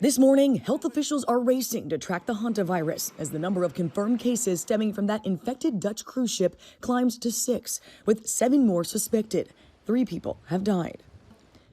This morning, health officials are racing to track the hantavirus as the number of confirmed cases stemming from that infected Dutch cruise ship climbs to 6, with 7 more suspected. 3 people have died.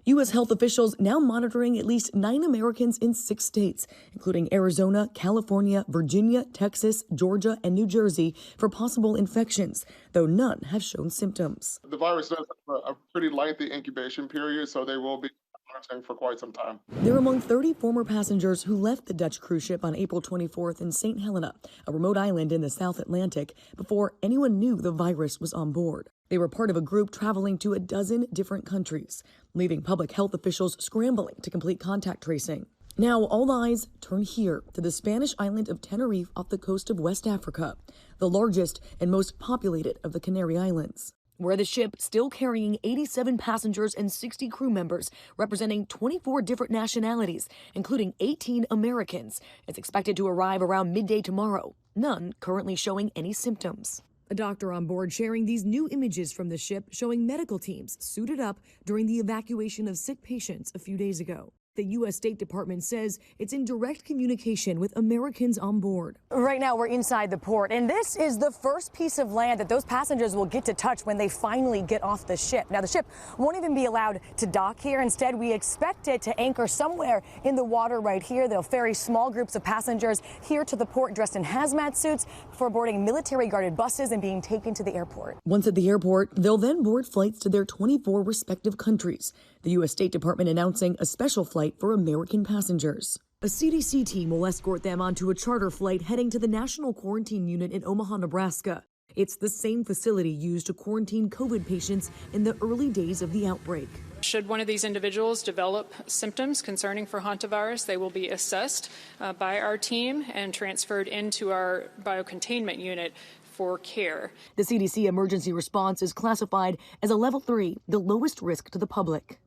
U.S. health officials now monitoring at least 9 Americans in 6 states, including Arizona, California, Virginia, Texas, Georgia, and New Jersey for possible infections, though none have shown symptoms. The virus does have a pretty lengthy incubation period, so they will be monitoring for quite some time. They're among 30 former passengers who left the Dutch cruise ship on April 24th in St. Helena, a remote island in the South Atlantic, before anyone knew the virus was on board. They were part of a group traveling to a dozen different countries, leaving public health officials scrambling to complete contact tracing. Now, all eyes turn here to the Spanish island of Tenerife off the coast of West Africa, the largest and most populated of the Canary Islands, where the ship, still carrying 87 passengers and 60 crew members, representing 24 different nationalities, including 18 Americans, is expected to arrive around midday tomorrow, none currently showing any symptoms. A doctor on board sharing these new images from the ship showing medical teams suited up during the evacuation of sick patients a few days ago. The U.S. State Department says it's in direct communication with Americans on board. Right now, we're inside the port, and this is the first piece of land that those passengers will get to touch when they finally get off the ship. Now, the ship won't even be allowed to dock here. Instead, we expect it to anchor somewhere in the water right here. They'll ferry small groups of passengers here to the port dressed in hazmat suits before boarding military-guarded buses and being taken to the airport. Once at the airport, they'll then board flights to their 24 respective countries. The U.S. State Department announcing a special flight for American passengers. A CDC team will escort them onto a charter flight heading to the National Quarantine Unit in Omaha, Nebraska. It's the same facility used to quarantine COVID patients in the early days of the outbreak. Should one of these individuals develop symptoms concerning for hantavirus, they will be assessed by our team and transferred into our biocontainment unit for care. The CDC emergency response is classified as a level 3, the lowest risk to the public.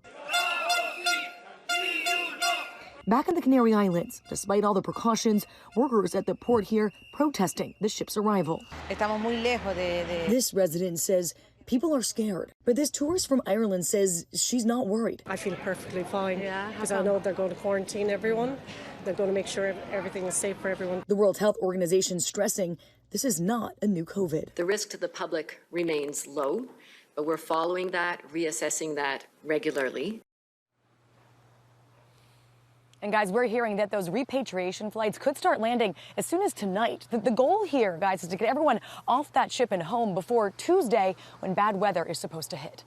Back in the Canary Islands, despite all the precautions, workers at the port here protesting the ship's arrival. This resident says people are scared, but this tourist from Ireland says she's not worried. I feel perfectly fine because I know they're going to quarantine everyone. They're going to make sure everything is safe for everyone. The World Health Organization stressing this is not a new COVID. The risk to the public remains low, but we're following that, reassessing that regularly. And guys, we're hearing that those repatriation flights could start landing as soon as tonight. The goal here, guys, is to get everyone off that ship and home before Tuesday when bad weather is supposed to hit.